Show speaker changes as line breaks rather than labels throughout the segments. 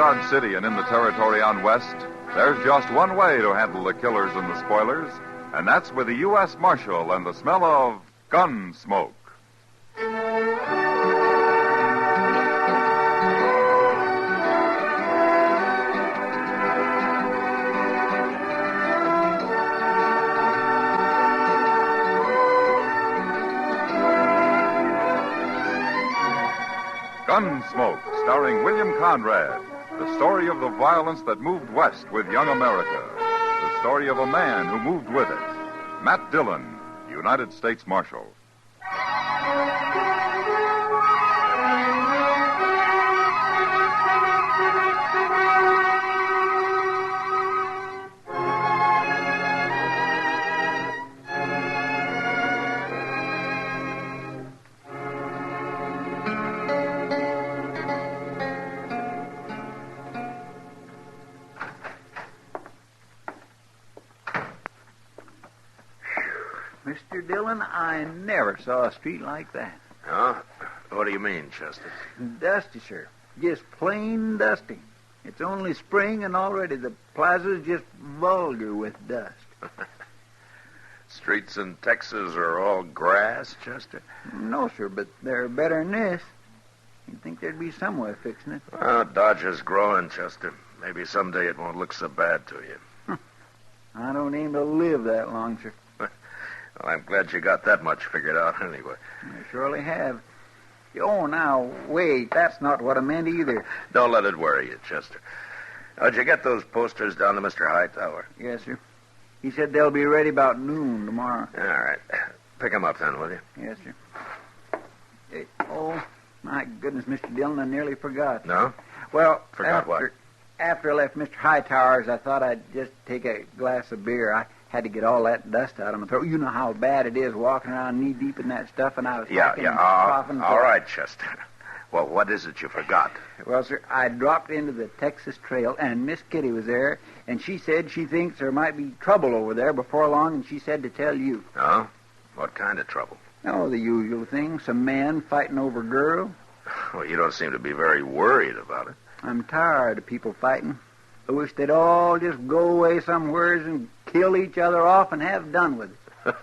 Dodge City and in the territory on West, there's just one way to handle the killers and the spoilers, and that's with the U.S. Marshal and the smell of gun smoke. Gunsmoke, starring William Conrad. The story of the violence that moved west with young America. The story of a man who moved with it. Matt Dillon, United States Marshal.
Mr. Dillon, I never saw a street like that.
Huh? What do you mean, Chester?
Dusty, sir. Just plain dusty. It's only spring, and already the plaza's just vulgar with dust.
Streets in Texas are all grass, Chester?
No, sir, but they're better than this. You'd think there'd be some way of fixing it.
Well, Dodge is growing, Chester. Maybe someday it won't look so bad to you.
I don't aim to live that long, sir.
Well, I'm glad you got that much figured out anyway.
I surely have. Oh, now, wait. That's not what I meant either.
Don't let it worry you, Chester. How'd you get those posters down to Mr. Hightower?
Yes, sir. He said they'll be ready about noon tomorrow.
All right. Pick them up then, will you?
Yes, sir. Oh, my goodness, Mr. Dillon, I nearly forgot.
No?
Well,
Forgot what?
After I left Mr. Hightower's, I thought I'd just take a glass of beer. I had to get all that dust out of my throat. You know how bad it is walking around knee-deep in that stuff, and I was coughing and coughing.
All right, Chester. Well, what is it you forgot?
Well, sir, I dropped into the Texas Trail, and Miss Kitty was there, and she said she thinks there might be trouble over there before long, and she said to tell you.
Oh? What kind of trouble?
Oh, the usual thing. Some man fighting over a girl.
Well, you don't seem to be very worried about it.
I'm tired of people fighting. I wish they'd all just go away somewheres and kill each other off and have done with it.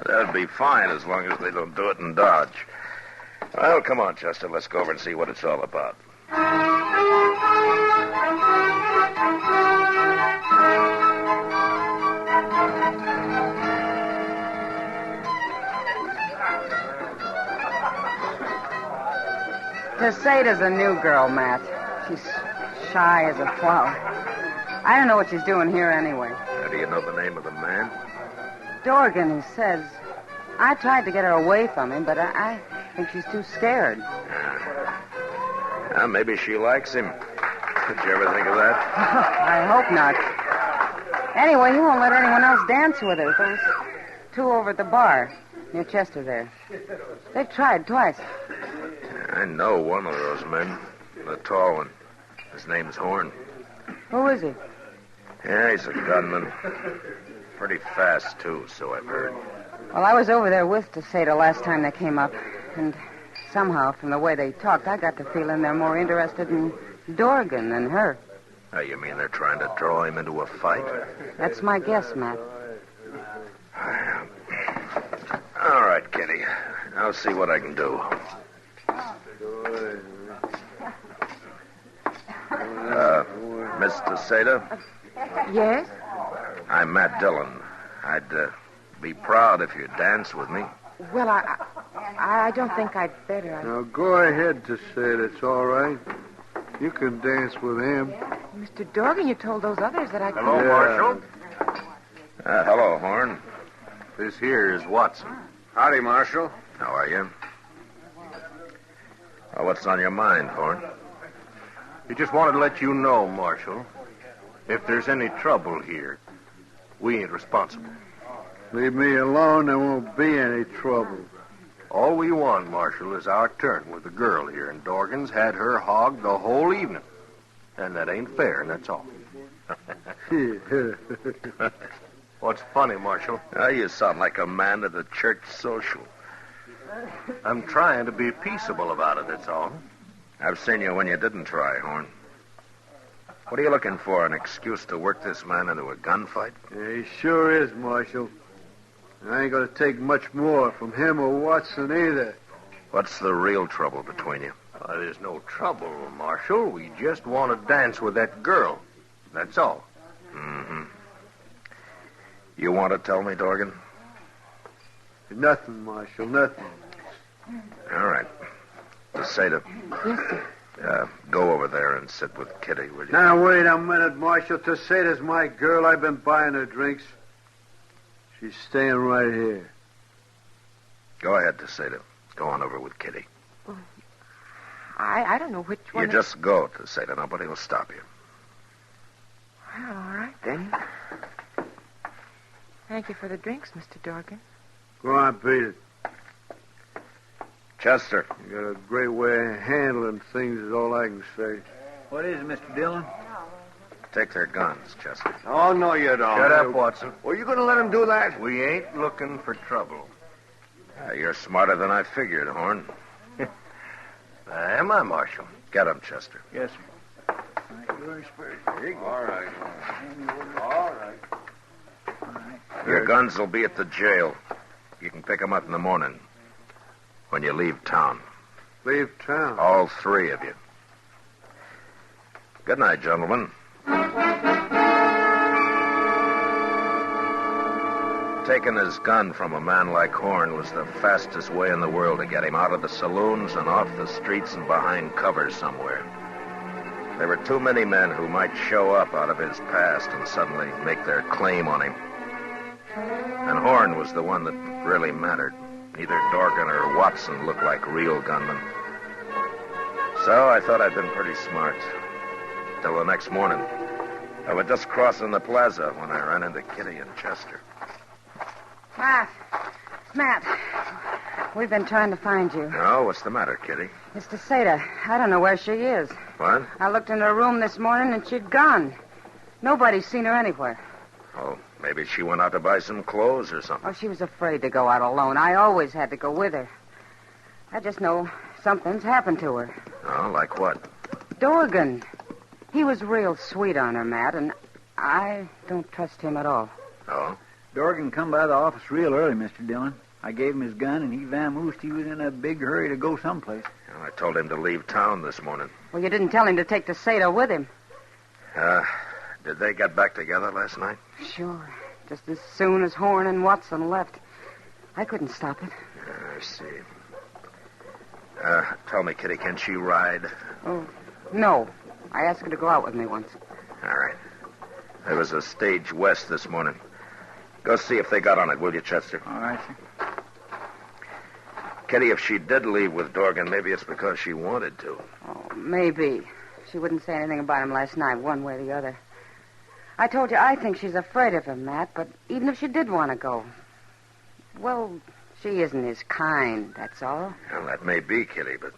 That'd be fine as long as they don't do it in Dodge. Well, come on, Chester. Let's go over and see what it's all about.
Tacetta's a new girl, Matt. She's shy as a flower. I don't know what she's doing here anyway.
How do you know the name of the man?
Dorgan, he says. I tried to get her away from him, but I think she's too scared.
Maybe she likes him. Did you ever think of that?
I hope not. Anyway, he won't let anyone else dance with her. Those two over at the bar near Chester there. They've tried twice.
I know one of those men. The tall one. His name's Horn.
Who is he?
Yeah, he's a gunman. Pretty fast, too, so I've heard.
Well, I was over there with Tacetta last time they came up, and somehow, from the way they talked, I got the feeling they're more interested in Dorgan than her.
Oh, you mean they're trying to draw him into a fight?
That's my guess, Matt.
All right, Kitty. I'll see what I can do. Miss Tacetta?
Yes?
I'm Matt Dillon. I'd be proud if you'd dance with me.
Well, I don't think I'd better.
Now, go ahead, Tacetta. It's all right. You can dance with him.
Mr. Dorgan, you told those others that I could.
Hello, Marshal. Hello, Horn.
This here is Watson.
Howdy, Marshal. How are you? Well, what's on your mind, Horn?
We just wanted to let you know, Marshal, if there's any trouble here, we ain't responsible. Leave me alone, there won't be any trouble. All we want, Marshal, is our turn with the girl here, and Dorgan's had her hogged the whole evening. And that ain't fair, and that's all. What's funny, Marshal?
You sound like a man at a church social.
I'm trying to be peaceable about it, that's all.
I've seen you when you didn't try, Horn. What are you looking for, an excuse to work this man into a gunfight?
Yeah, he sure is, Marshal. I ain't going to take much more from him or Watson either.
What's the real trouble between you?
There's no trouble, Marshal. We just want to dance with that girl. That's all.
Mm-hmm. You want to tell me, Dorgan?
Nothing, Marshal, nothing.
All right. Tacetta.
Yes, sir.
Go over there and sit with Kitty, will you?
Now, wait a minute, Marshal. Tacetta's my girl. I've been buying her drinks. She's staying right here.
Go ahead, Tacetta. Go on over with Kitty.
I don't know which one.
You just go, Tacetta. Nobody will stop you.
Well, all right, then. Thank you for the drinks, Mr. Dorgan.
Go on, beat it.
Chester.
You got a great way of handling things is all I can say.
What is it, Mr. Dillon?
Take their guns, Chester.
Oh, no, you don't.
Shut up, Watson.
Were you going to let him do that?
We ain't looking for trouble. You're smarter than I figured, Horn.
Am I, Marshal?
Get him, Chester.
Yes, sir.
All right. All right.
Your guns will be at the jail. You can pick them up in the morning when you leave town.
Leave town?
All three of you. Good night, gentlemen. Taking his gun from a man like Horn was the fastest way in the world to get him out of the saloons and off the streets and behind cover somewhere. There were too many men who might show up out of his past and suddenly make their claim on him. And Horn was the one that really mattered. Neither Dorgan or Watson looked like real gunmen. So I thought I'd been pretty smart. Till the next morning. I was just crossing the plaza when I ran into Kitty and Chester.
Matt, we've been trying to find you.
Oh, what's the matter, Kitty?
It's Tacetta. I don't know where she is.
What?
I looked in her room this morning and she'd gone. Nobody's seen her anywhere.
Oh, maybe she went out to buy some clothes or something.
Oh, she was afraid to go out alone. I always had to go with her. I just know something's happened to her.
Oh, like what?
Dorgan. He was real sweet on her, Matt, and I don't trust him at all.
Oh?
Dorgan come by the office real early, Mr. Dillon. I gave him his gun, and he vamoosed. He was in a big hurry to go someplace.
Well, I told him to leave town this morning.
Well, you didn't tell him to take Tacetta with him.
Did they get back together last night?
Sure. Just as soon as Horn and Watson left. I couldn't stop it.
I see. Tell me, Kitty, can she ride?
Oh, no. I asked her to go out with me once.
All right. There was a stage west this morning. Go see if they got on it, will you, Chester?
All right, sir.
Kitty, if she did leave with Dorgan, maybe it's because she wanted to.
Oh, maybe. She wouldn't say anything about him last night, one way or the other. I told you I think she's afraid of him, Matt, but even if she did want to go, well, she isn't his kind, that's all.
Well, that may be, Kitty, but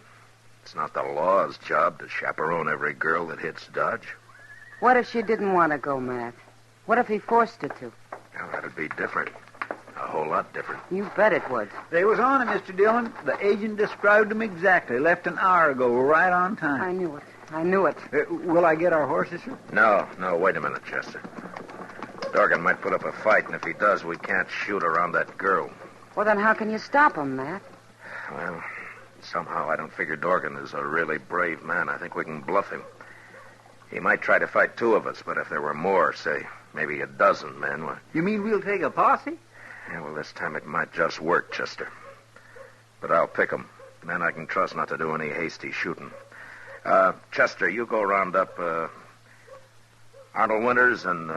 it's not the law's job to chaperone every girl that hits Dodge.
What if she didn't want to go, Matt? What if he forced her to?
Well, that'd be different. A whole lot different.
You bet it would.
They was on him, Mr. Dillon. The agent described him exactly. Left an hour ago, right on time.
I knew it.
Will I get our horses, sir?
No, wait a minute, Chester. Dorgan might put up a fight, and if he does, we can't shoot around that girl.
Well, then how can you stop him, Matt?
Well, somehow I don't figure Dorgan is a really brave man. I think we can bluff him. He might try to fight two of us, but if there were more, say, maybe a dozen men... Well...
You mean we'll take a posse?
Yeah, well, this time it might just work, Chester. But I'll pick 'em. Then I can trust not to do any hasty shooting. Chester, you go round up Arnold Winters and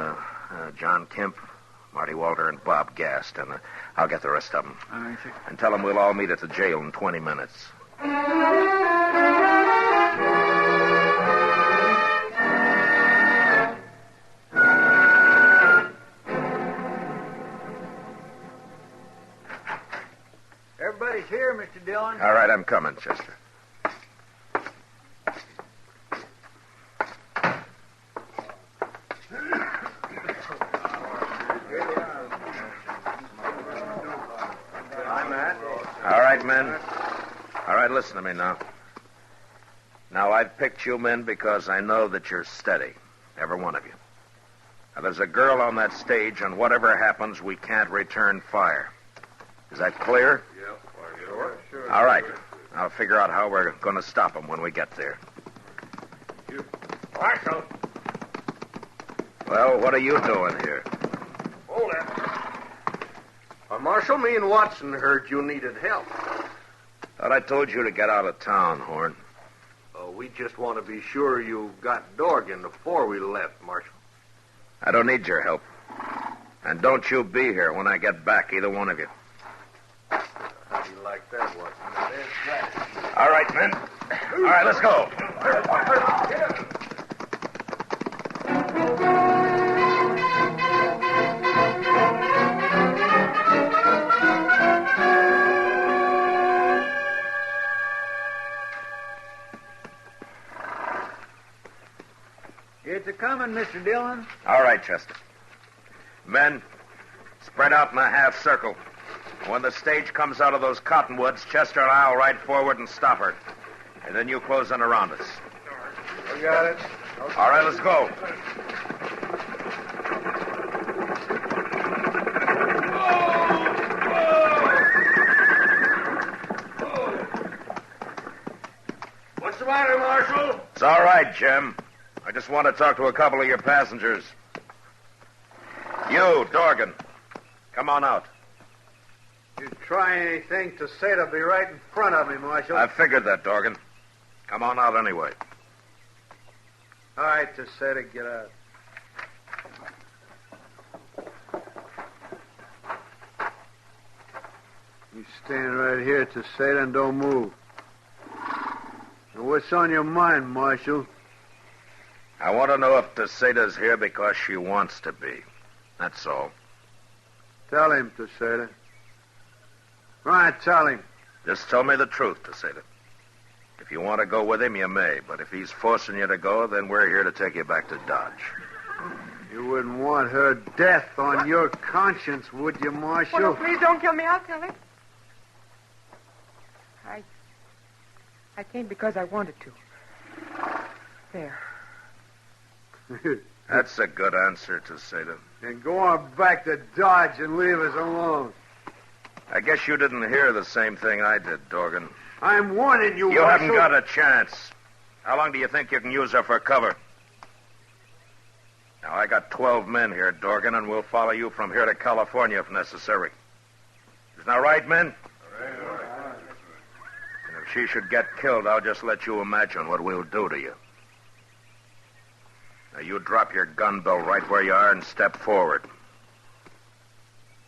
John Kemp, Marty Walter, and Bob Gast, and I'll get the rest of them.
All right, sir.
And tell them we'll all meet at the jail in 20 minutes.
Everybody's here, Mr. Dillon.
All right, I'm coming, Chester.
Hi, Matt.
All right, men. All right, listen to me now. Now, I've picked you men because I know that you're steady. Every one of you. Now, there's a girl on that stage, and whatever happens, we can't return fire. Is that clear?
Sure.
All right. I'll figure out how we're going to stop them when we get there.
Marshal.
Well, what are you doing here?
Hold it. Marshal, me and Watson heard you needed help.
Thought I told you to get out of town, Horn.
We just want to be sure you got Dorgan before we left, Marshal.
I don't need your help. And don't you be here when I get back, either one of you.
How do you like that, Watson?
All right, men. All right, let's go.
It's a-coming, Mr. Dillon.
All right, Chester. Men, spread out in a half circle. When the stage comes out of those cottonwoods, Chester and I'll ride forward and stop her. And then you close in around us.
We got it.
All right, let's go.
What's the matter, Marshal?
It's all right, Jim. I just want to talk to a couple of your passengers. You, Dorgan, come on out.
You try anything, Tacetta will be right in front of me, Marshal.
I figured that, Dorgan. Come on out anyway.
All right, Tacetta, get out. You stand right here, Tacetta, and don't move. Now, what's on your mind, Marshal?
I want to know if Tacetta's here because she wants to be. That's all.
Tell him, Tacetta. Right, tell him.
Just tell me the truth, Tacetta. If you want to go with him, you may. But if he's forcing you to go, then we're here to take you back to Dodge.
You wouldn't want her death on your conscience, would you, Marshal?
Oh, no, please don't kill me. I'll tell him. I came because I wanted to. There.
That's a good answer, Tacetta.
And go on back to Dodge and leave us alone.
I guess you didn't hear the same thing I did, Dorgan.
I'm warning you,
You
Marshal.
haven't got a chance. How long do you think you can use her for cover? Now, I got 12 men here, Dorgan, and we'll follow you from here to California if necessary. Isn't that right, men?
All right.
And if she should get killed, I'll just let you imagine what we'll do to you. Now, you drop your gun belt right where you are and step forward.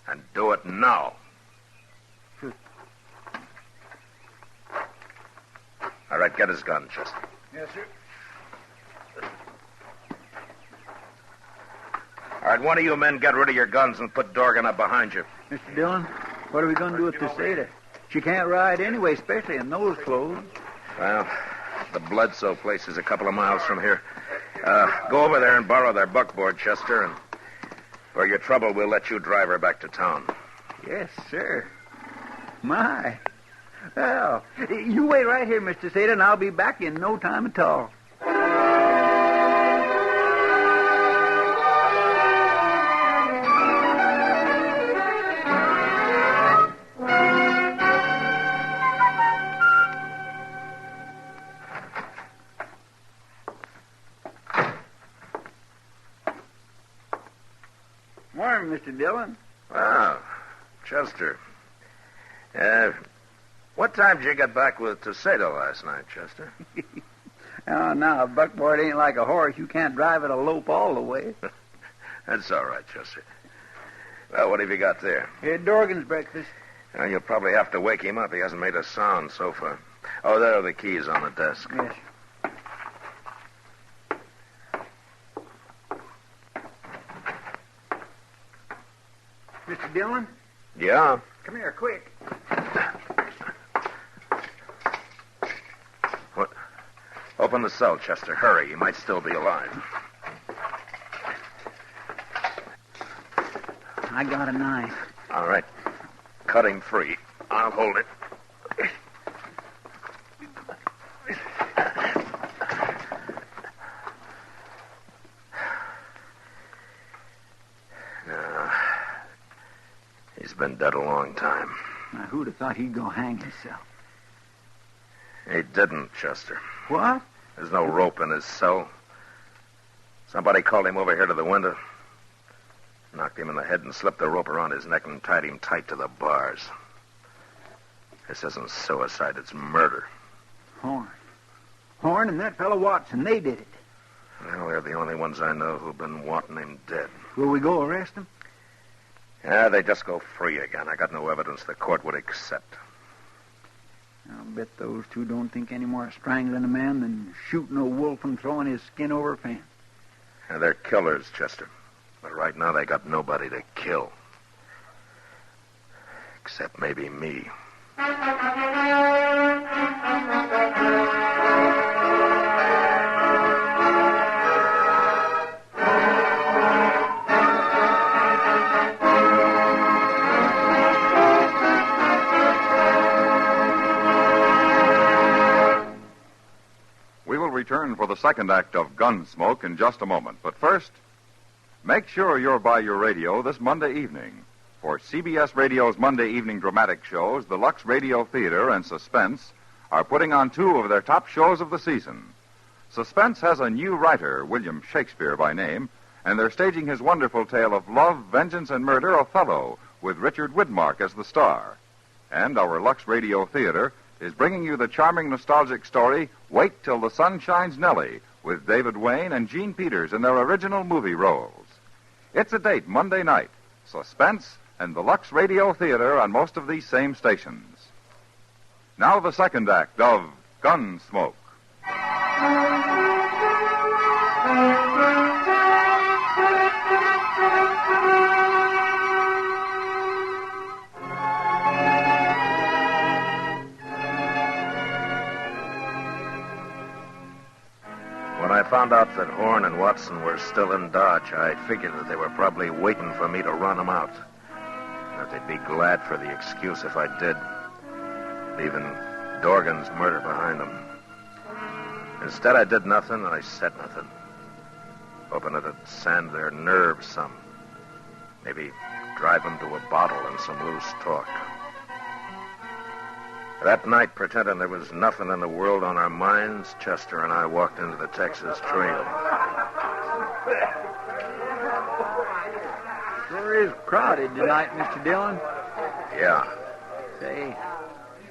And do it now. All right, get his gun, Chester.
Yes, sir.
All right, one of you men get rid of your guns and put Dorgan up behind you.
Mr. Dillon, what are we going to do with Tacetta? She can't ride anyway, especially in those clothes.
Well, the Bledsoe place is a couple of miles from here. Go over there and borrow their buckboard, Chester, and for your trouble, we'll let you drive her back to town.
Yes, sir. My. Well, you wait right here, Mr. Tacetta, and I'll be back in no time at all. Morning, Mr. Dillon.
Wow, Chester. What time did you get back with Tacetta last night, Chester?
Oh, now, a buckboard ain't like a horse. You can't drive it a lope all the way.
That's all right, Chester. Well, what have you got there?
Here, Dorgan's breakfast.
Well, you'll probably have to wake him up. He hasn't made a sound so far. Oh, there are the keys on the desk.
Yes. Mr. Dillon?
Yeah?
Come here, quick.
What? Open the cell, Chester. Hurry. He might still be alive.
I got a knife.
All right. Cut him free. I'll hold it. He's been dead a long time.
Now, who'd have thought he'd go hang himself?
He didn't, Chester.
What?
There's no rope in his cell. Somebody called him over here to the window, knocked him in the head and slipped the rope around his neck and tied him tight to the bars. This isn't suicide, it's murder.
Horn and that fellow Watson, they did it.
Well, they're the only ones I know who've been wanting him dead.
Will we go arrest them?
Yeah, they just go free again. I got no evidence the court would accept.
I'll bet those two don't think any more of strangling a man than shooting a wolf and throwing his skin over a fence.
Yeah, they're killers, Chester. But right now they got nobody to kill. Except maybe me.
Return for the second act of Gunsmoke in just a moment. But first, make sure you're by your radio this Monday evening. For CBS Radio's Monday evening dramatic shows, the Lux Radio Theater and Suspense are putting on two of their top shows of the season. Suspense has a new writer, William Shakespeare by name, and they're staging his wonderful tale of love, vengeance, and murder, Othello, with Richard Widmark as the star. And our Lux Radio Theater is bringing you the charming nostalgic story, Wait Till the Sun Shines Nellie, with David Wayne and Gene Peters in their original movie roles. It's a date Monday night. Suspense and the Lux Radio Theater on most of these same stations. Now the second act of Gunsmoke.
When I found out that Horn and Watson were still in Dodge, I figured that they were probably waiting for me to run them out. That they'd be glad for the excuse if I did, leaving Dorgan's murder behind them. Instead, I did nothing and I said nothing, hoping it'd sand their nerves some, maybe drive them to a bottle and some loose talk. That night, pretending there was nothing in the world on our minds, Chester and I walked into the Texas Trail.
Sure is crowded tonight, Mr. Dillon.
Yeah.
Say,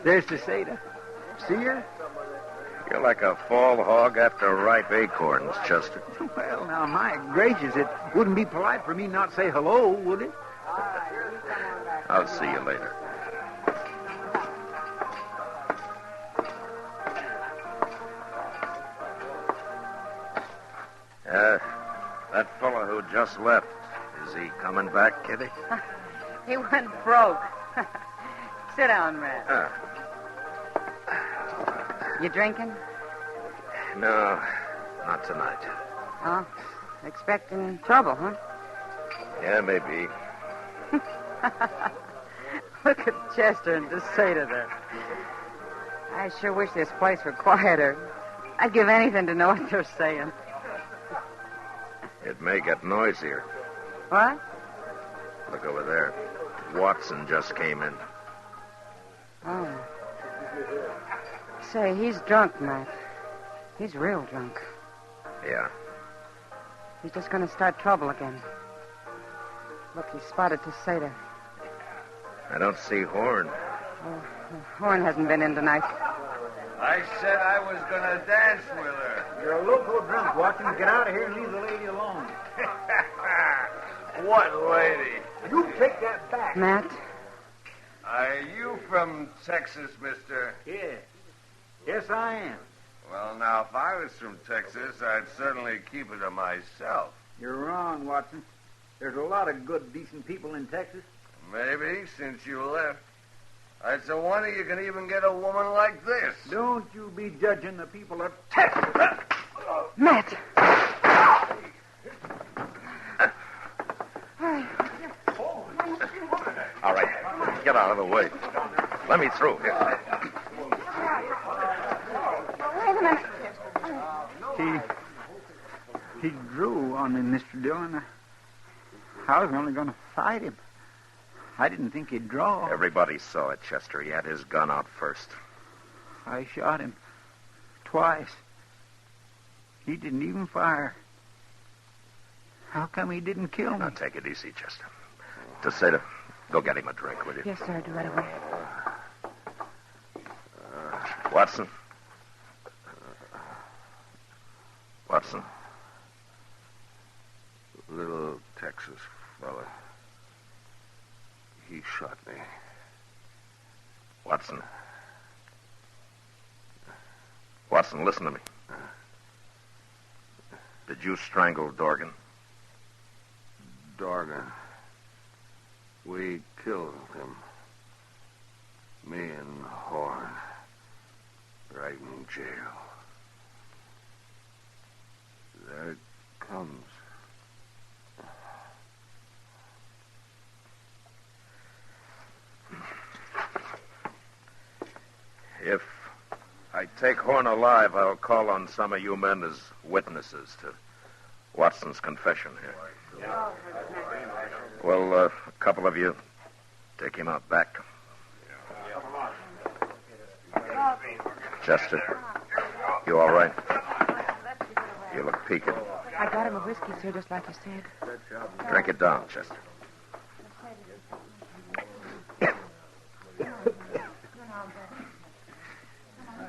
there's Tacetta. See her?
You're like a fall hog after ripe acorns, Chester.
Well, now, my gracious, it wouldn't be polite for me not to say hello, would it?
I'll see you later. That fellow who just left, is he coming back, Kitty?
He went broke. Sit down, Red. You drinking?
No, not tonight.
Oh, expecting trouble, huh?
Yeah, maybe.
Look at Chester and Tacetta there. I sure wish this place were quieter. I'd give anything to know what they're saying.
It may get noisier.
What?
Look over there. Watson just came in.
Oh. Say, he's drunk, Matt. He's real drunk.
Yeah.
He's just going to start trouble again. Look, he spotted Tacetta.
I don't see Horn.
Oh, Horn hasn't been in tonight.
I said I was going to dance with her.
You're a local drunk, Watson. Get out of here and leave the lady alone.
What lady?
You take that back.
Matt?
Are you from Texas, mister?
Yeah. Yes, I am.
Well, now, if I was from Texas, I'd certainly keep it to myself.
You're wrong, Watson. There's a lot of good, decent people in Texas.
Maybe, since you left. It's a wonder you can even get a woman like this.
Don't you be judging the people of Texas.
Matt!
All right, get out of the way. Let me through here.
Wait a minute.
He drew on me, Mr. Dillon. I was only going to fight him. I didn't think he'd draw.
Everybody saw it, Chester. He had his gun out first.
I shot him twice. He didn't even fire. How come he didn't kill me?
Now, take it easy, Chester. Tacetta, go get him a drink, will you?
Yes, sir. I'll do right away.
Watson. Watson.
Little Texas fella. He shot me.
Watson. Watson, listen to me. Did you strangle Dorgan?
Dorgan. We killed him. Me and Horn. Right in jail. There it comes.
If I take Horn alive, I'll call on some of you men as witnesses to Watson's confession here. Well, a couple of you take him out back. Chester, you all right? You look peaked.
I got him a whiskey, sir, just like you said.
Drink it down, Chester.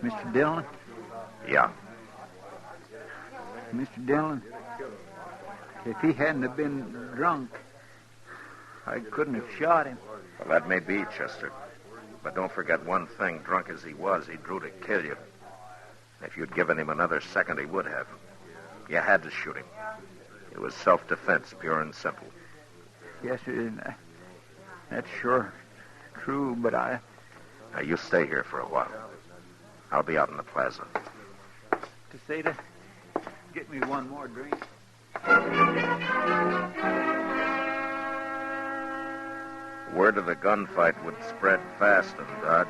Mr. Dillon?
Yeah.
Mr. Dillon, if he hadn't have been drunk, I couldn't have shot him.
Well, that may be, Chester. But don't forget one thing. Drunk as he was, he drew to kill you. If you'd given him another second, he would have. You had to shoot him. It was self-defense, pure and simple.
Yes, sir. That's sure true, but I...
Now, you stay here for a while. I'll be out in the plaza.
Tacetta, get me one more drink.
Word of the gunfight would spread fast in Dodge,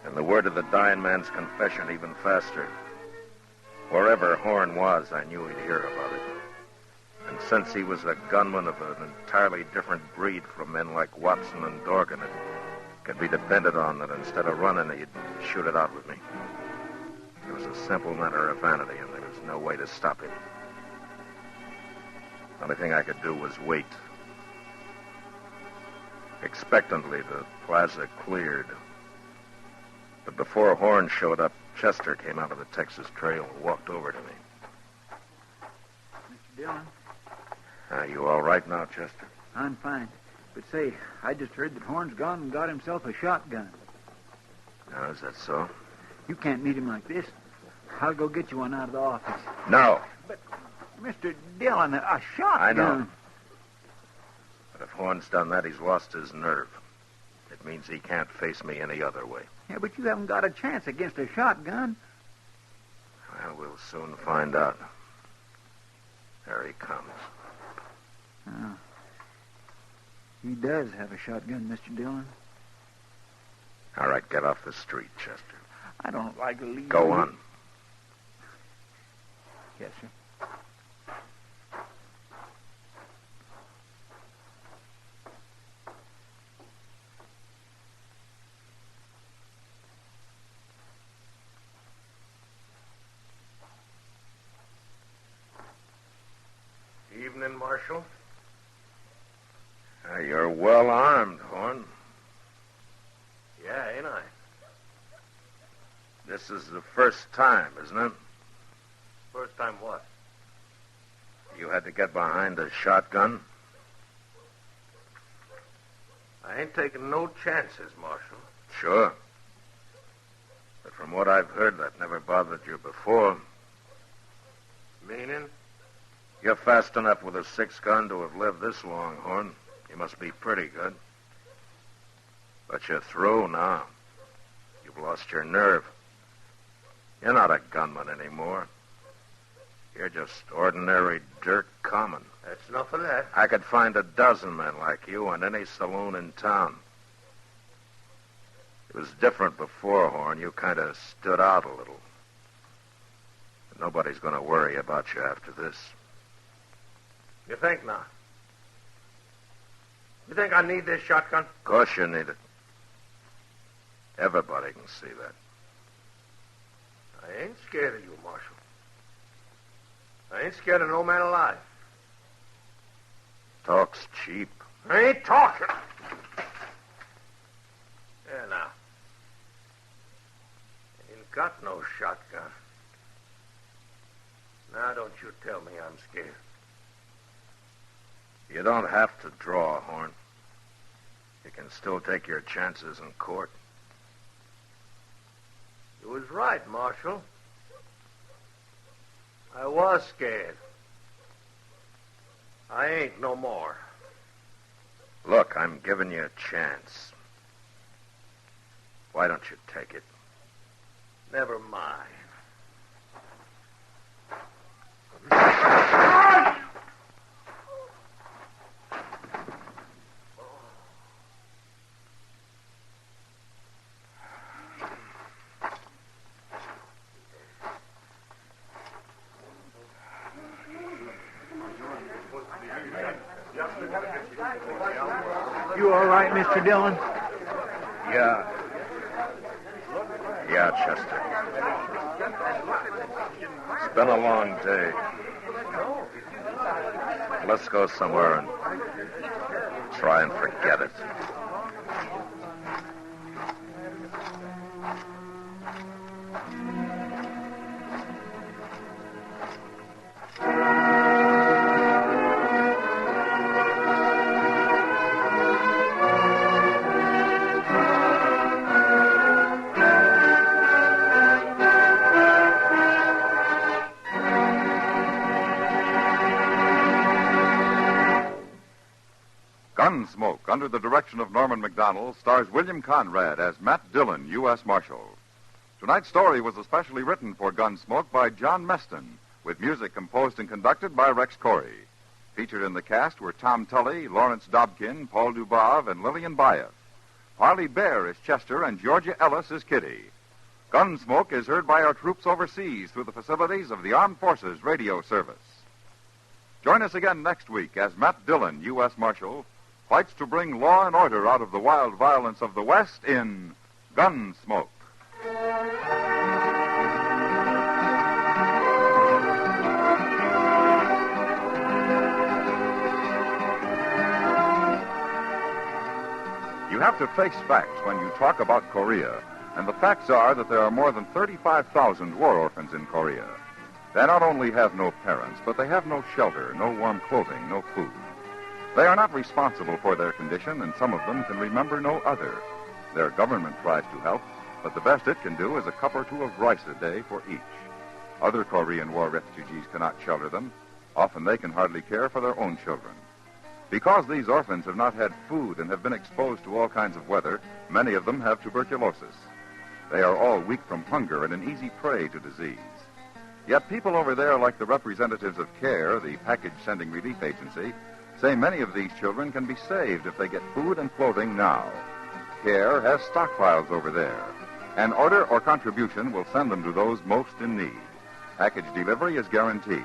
and the word of the dying man's confession even faster. Wherever Horn was, I knew he'd hear about it. And since he was a gunman of an entirely different breed from men like Watson and Dorgan, it could be depended on that instead of running, he'd shoot it out with me. It was a simple matter of vanity, and there was no way to stop him. The only thing I could do was wait. Expectantly, the plaza cleared. But before Horn showed up, Chester came out of the Texas Trail and walked over to me.
Mr. Dillon?
Are you all right now, Chester?
I'm fine. But say, I just heard that Horn's gone and got himself a shotgun.
Oh, is that so?
You can't meet him like this. I'll go get you one out of the office.
No.
But, Mr. Dillon, a shotgun...
I know. But if Horn's done that, he's lost his nerve. It means he can't face me any other way.
Yeah, but you haven't got a chance against a shotgun.
Well, we'll soon find out. There he comes.
Oh. He does have a shotgun, Mr. Dillon.
All right, get off the street, Chester.
I don't like to leave...
Go on.
Yes, sir.
Evening, Marshal.
You're well armed, Horn.
Yeah, ain't I?
This is the first time, isn't it?
First time what?
You had to get behind a shotgun?
I ain't taking no chances, Marshal.
Sure. But from what I've heard, that never bothered you before.
Meaning?
You're fast enough with a 6-gun to have lived this long, Horn. You must be pretty good. But you're through now. You've lost your nerve. You're not a gunman anymore. You're just ordinary dirt common.
That's enough of that.
I could find a dozen men like you in any saloon in town. It was different before, Horn. You kind of stood out a little. But nobody's going to worry about you after this.
You think not? You think I need this shotgun?
Of course you need it. Everybody can see that.
I ain't scared of you, Marshal. I ain't scared of no man alive.
Talk's cheap.
I ain't talking. There now. Ain't got no shotgun. Now don't you tell me I'm scared.
You don't have to draw, Horn. You can still take your chances in court.
You was right, Marshal. I was scared. I ain't no more.
Look, I'm giving you a chance. Why don't you take it?
Never mind.
You all right, Mr. Dillon?
Yeah. Yeah, Chester. It's been a long day. Let's go somewhere and try and forget it.
Gunsmoke, under the direction of Norman Macdonald, stars William Conrad as Matt Dillon, U.S. Marshal. Tonight's story was especially written for Gunsmoke by John Meston, with music composed and conducted by Rex Corey. Featured in the cast were Tom Tully, Lawrence Dobkin, Paul Dubov, and Lillian Baeff. Parley Bear is Chester, and Georgia Ellis is Kitty. Gunsmoke is heard by our troops overseas through the facilities of the Armed Forces Radio Service. Join us again next week as Matt Dillon, U.S. Marshal, fights to bring law and order out of the wild violence of the West in Gunsmoke. You have to face facts when you talk about Korea, and the facts are that there are more than 35,000 war orphans in Korea. They not only have no parents, but they have no shelter, no warm clothing, no food. They are not responsible for their condition, and some of them can remember no other. Their government tries to help, but the best it can do is a cup or two of rice a day for each. Other Korean War refugees cannot shelter them. Often they can hardly care for their own children. Because these orphans have not had food and have been exposed to all kinds of weather, many of them have tuberculosis. They are all weak from hunger and an easy prey to disease. Yet people over there, like the representatives of CARE, the package sending relief agency, say many of these children can be saved if they get food and clothing now. CARE has stockpiles over there. An order or contribution will send them to those most in need. Package delivery is guaranteed.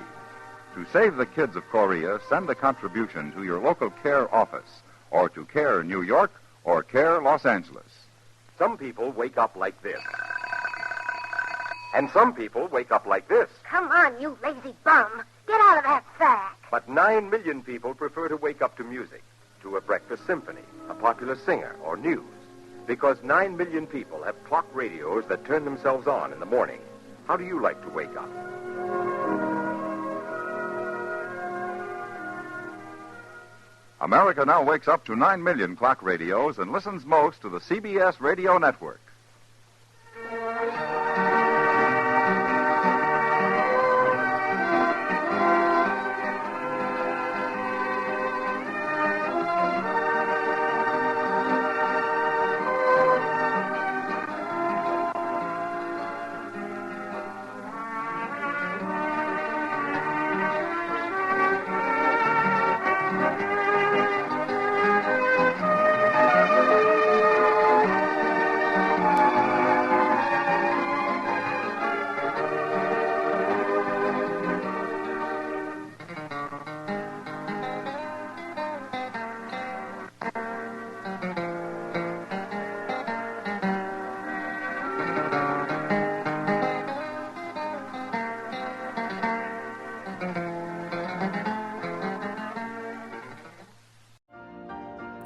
To save the kids of Korea, send a contribution to your local CARE office, or to CARE New York, or CARE Los Angeles.
Some people wake up like this. And some people wake up like this.
Come on, you lazy bum. Get out of that sack.
But 9 million people prefer to wake up to music, to a breakfast symphony, a popular singer, or news. Because 9 million people have clock radios that turn themselves on in the morning. How do you like to wake up?
America now wakes up to 9 million clock radios and listens most to the CBS radio network.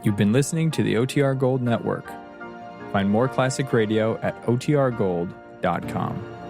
You've been listening to the OTR Gold Network. Find more classic radio at otrgold.com.